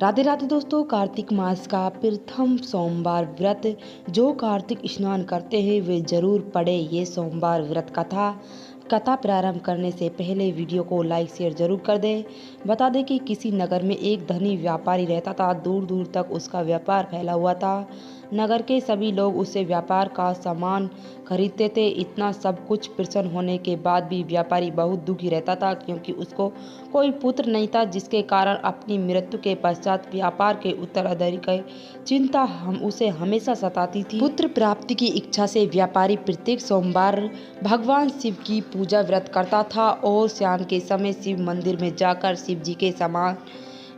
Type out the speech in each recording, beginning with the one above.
राधे राधे दोस्तों, कार्तिक मास का प्रथम सोमवार व्रत जो कार्तिक स्नान करते हैं वे जरूर पढ़े ये सोमवार व्रत कथा प्रारंभ करने से पहले वीडियो को लाइक शेयर जरूर कर दें। बता दें कि किसी नगर में एक धनी व्यापारी रहता था। दूर दूर तक उसका व्यापार फैला हुआ था। नगर के सभी लोग उससे व्यापार का सामान खरीदते थे। इतना सब कुछ प्रसन्न होने के बाद भी व्यापारी बहुत दुखी रहता था, क्योंकि उसको कोई पुत्र नहीं था, जिसके कारण अपनी मृत्यु के पश्चात व्यापार के उत्तराधिकारी की चिंता उसे हमेशा सताती थी। पुत्र प्राप्ति की इच्छा से व्यापारी प्रत्येक सोमवार भगवान शिव की पूजा व्रत करता था और शाम के समय शिव मंदिर में जाकर शिव जी के समान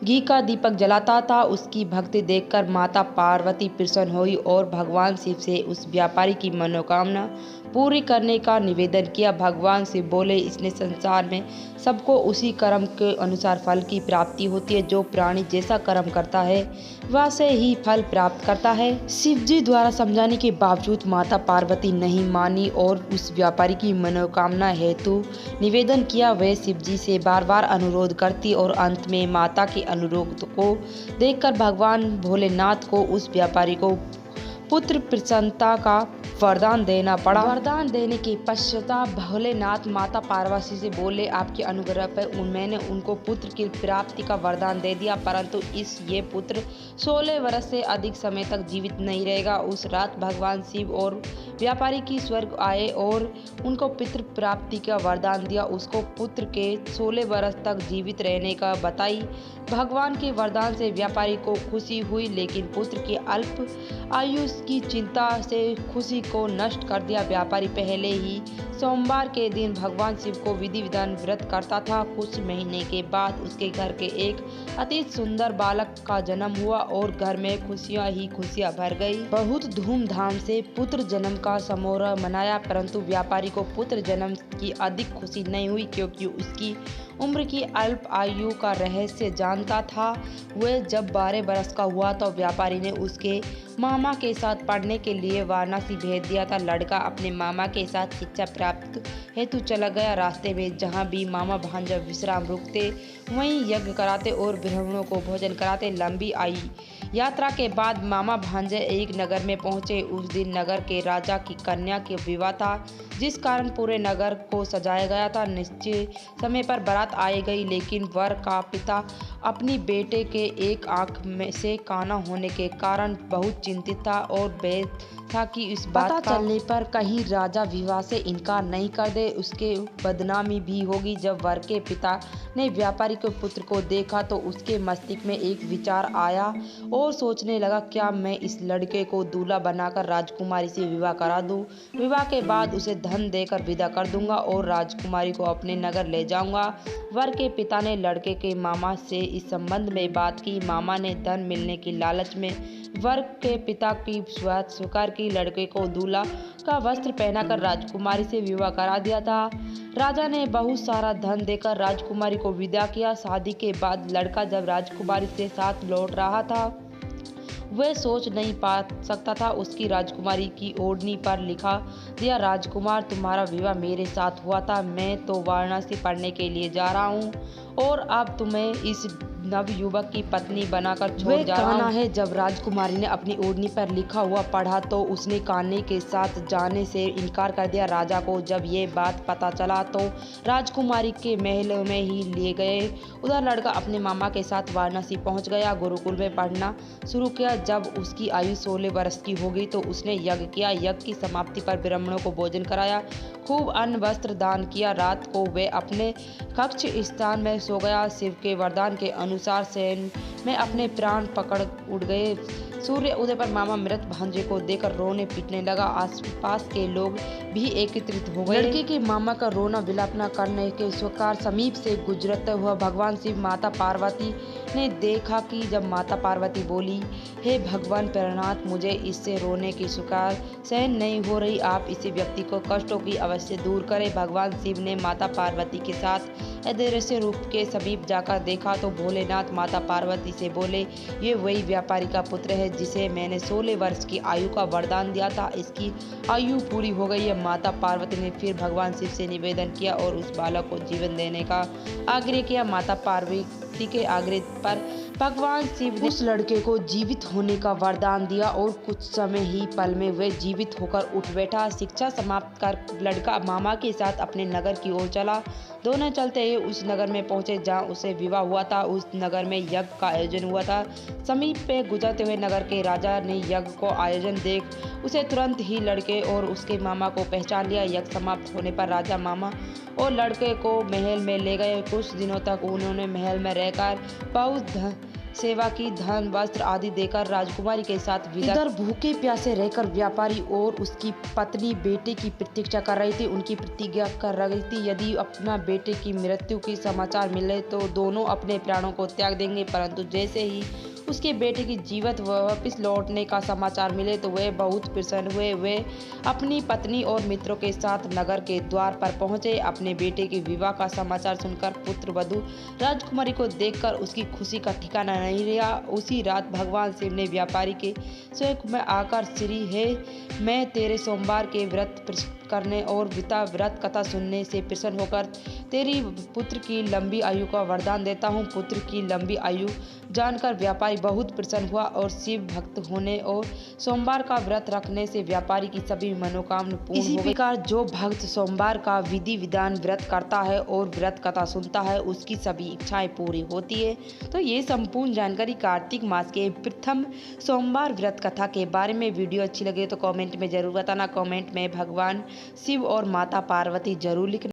घी का दीपक जलाता था। उसकी भक्ति देखकर माता पार्वती प्रसन्न हुई और भगवान शिव से उस व्यापारी की मनोकामना पूरी करने का निवेदन किया। भगवान शिव बोले, इसने संसार में सबको उसी कर्म के अनुसार फल की प्राप्ति होती है। जो प्राणी जैसा कर्म करता है वैसे ही फल प्राप्त करता है। शिव जी द्वारा समझाने के बावजूद माता पार्वती नहीं मानी और उस व्यापारी की मनोकामना हेतु निवेदन किया। वे शिव जी से बार बार अनुरोध करती और अंत में माता के अनुरोध को देखकर भगवान भोलेनाथ को उस व्यापारी को पुत्र प्रसन्नता का वरदान देना पड़ा। वरदान देने के पश्चात भोलेनाथ माता पार्वती से बोले, आपके अनुग्रह पर मैंने उनको पुत्र की प्राप्ति का वरदान दे दिया, परंतु ये पुत्र 16 वर्ष से अधिक समय तक जीवित नहीं रहेगा। उस रात भगवान शिव और व्यापारी की स्वर्ग आए और उनको पुत्र प्राप्ति का वरदान दिया। उसको पुत्र के 16 वर्ष तक जीवित रहने का बताई। भगवान के वरदान से व्यापारी को खुशी हुई, लेकिन पुत्र की अल्प आयु की चिंता से खुशी को नष्ट कर दिया। व्यापारी पहले ही सोमवार के दिन भगवान शिव को विधि विधान व्रत करता था। कुछ महीने के बाद उसके घर के एक अति सुंदर बालक का जन्म हुआ और घर में खुशियां ही खुशियां भर गई। बहुत धूमधाम से पुत्र जन्म का समारोह मनाया, परंतु व्यापारी को पुत्र जन्म की अधिक खुशी नहीं हुई, क्योंकि उसकी उम्र की अल्प आयु का रहस्य जानता था। वह जब 12 बरस का हुआ तो व्यापारी ने उसके मामा के साथ पढ़ने के लिए वाराणसी भेज दिया था। लड़का अपने मामा के साथ शिक्षा प्राप्त हेतु चला गया। रास्ते में जहाँ भी मामा भांजा विश्राम रुकते वहीं यज्ञ कराते और ब्राह्मणों को भोजन कराते। लंबी यात्रा के बाद मामा भांजे एक नगर में पहुंचे। उस दिन नगर के राजा की कन्या के विवाह था, जिस कारण पूरे नगर को सजाया गया था। निश्चित समय पर बारात आई गई, लेकिन वर का पिता अपनी बेटे के एक आंख में से काना होने के कारण बहुत चिंतित था और बेद था कि इस बात पता चलने पर कहीं राजा विवाह से इनकार नहीं कर दे, उसके बदनामी भी होगी। जब वर के पिता ने व्यापारी के पुत्र को देखा तो उसके मस्तिष्क में एक विचार आया और सोचने लगा, क्या मैं इस लड़के को दूल्हा बनाकर राजकुमारी से विवाह करा दूं। विवाह के बाद उसे धन देकर विदा कर दूंगा और राजकुमारी को अपने नगर ले जाऊंगा। वर के पिता ने लड़के के मामा से इस संबंध में बात की। मामा ने धन मिलने की लालच में वर के पिता की बात स्वीकार की। लड़के को दूल्हा का वस्त्र पहनाकर राजकुमारी से विवाह करा दिया था। राजा ने बहुत सारा धन देकर राजकुमारी को विदा किया। शादी के बाद लड़का जब राजकुमारी से साथ लौट रहा था, वह सोच नहीं पा सकता था। उसकी राजकुमारी की ओढ़नी पर लिखा दिया, राजकुमार तुम्हारा विवाह मेरे साथ हुआ था, मैं तो वाराणसी पढ़ने के लिए जा रहा हूँ और अब तुम्हें इस नवयुवक की पत्नी बनाकर छोड़ जा रहा हूं। है जब राजकुमारी ने अपनी ओढ़नी पर लिखा हुआ पढ़ा तो उसने कान्हे के साथ जाने से इनकार कर दिया। राजा को जब ये बात पता चला तो राजकुमारी के महल में ही ले गए। उधर लड़का अपने मामा के साथ वाराणसी पहुंच गया। गुरुकुल में पढ़ना शुरू किया। जब उसकी आयु 16 वर्ष की हो गई तो उसने यज्ञ किया। यज्ञ की समाप्ति पर ब्राह्मणों को भोजन कराया, खूब अन्न वस्त्र दान किया। रात को वे अपने कक्ष स्थान में सो गया। शिव के वरदान के अनुसार शयन में अपने प्राण पकड़ उड़ गए। सूर्य उदय पर मामा मृत भांजे को देखकर रोने पीटने लगा। आसपास के लोग भी एकत्रित हो गए। लड़के के मामा का रोना विलाप न करने के स्वीकार समीप से गुजरते हुआ भगवान शिव माता पार्वती ने देखा कि जब माता पार्वती बोली, हे भगवान प्रणनाथ, मुझे इससे रोने की स्वीकार सहन नहीं हो रही, आप इसी व्यक्ति को कष्टों की अवश्य दूर करें। भगवान शिव ने माता पार्वती के साथ अदृश्य रूप के समीप जाकर देखा तो भोलेनाथ माता पार्वती पार्वती से बोले, ये वही व्यापारी का पुत्र है जिसे मैंने 16 वर्ष की आयु का वरदान दिया था। इसकी आयु पूरी हो गई है। माता पार्वती ने फिर भगवान शिव से निवेदन किया और उस बालक को जीवन देने का आग्रह किया। माता पार्वती के आग्रह पर भगवान शिव ने उस लड़के को जीवित होने का वरदान दिया और कुछ समय ही पल में वह जीवित होकर उठ बैठा। शिक्षा समाप्त कर लड़का मामा के साथ अपने नगर की ओर चला। दोनों चलते ही उस नगर में पहुंचे जहां उसे विवाह हुआ था। उस नगर में यज्ञ का आयोजन हुआ था। समीप पे गुजरते हुए नगर के राजा ने यज्ञ को आयोजन देख उसे तुरंत ही लड़के और उसके मामा को पहचान लिया। यज्ञ समाप्त होने पर राजा मामा और लड़के को महल में ले गए। कुछ दिनों तक उन्होंने महल में रहकर बहुत सेवा की, धन वस्त्र आदि देकर राजकुमारी के साथ विदा। इधर भूखे प्यासे रहकर व्यापारी और उसकी पत्नी बेटे की प्रतीक्षा कर रही थी। उनकी प्रतिज्ञा कर रही थी, यदि अपना बेटे की मृत्यु की समाचार मिले तो दोनों अपने प्राणों को त्याग देंगे। परंतु जैसे ही उसके बेटे की जीवित वापस लौटने का समाचार मिले तो वे बहुत प्रसन्न हुए। वे अपनी पत्नी और मित्रों के साथ नगर के द्वार पर पहुंचे। अपने बेटे के विवाह का समाचार सुनकर पुत्र वधू राजकुमारी को देखकर उसकी खुशी का ठिकाना नहीं रहा। उसी रात भगवान शिव ने व्यापारी के स्वयं में आकर, श्री हे, मैं तेरे सोमवार के व्रत करने और पिता व्रत कथा सुनने से प्रसन्न होकर तेरी पुत्र की लंबी आयु का वरदान देता हूँ। पुत्र की लंबी आयु जानकर व्यापारी बहुत प्रसन्न हुआ और शिव भक्त होने और सोमवार का व्रत रखने से व्यापारी की सभी मनोकामना पूर्ण हो गई। इसी प्रकार जो भक्त सोमवार का विधि विधान व्रत करता है और व्रत कथा सुनता है उसकी सभी इच्छाएं पूरी होती है। तो ये संपूर्ण जानकारी कार्तिक मास के प्रथम सोमवार व्रत कथा के बारे में। वीडियो अच्छी लगे तो कमेंट में जरूर बताना। कमेंट में भगवान शिव और माता पार्वती जरूर लिखना।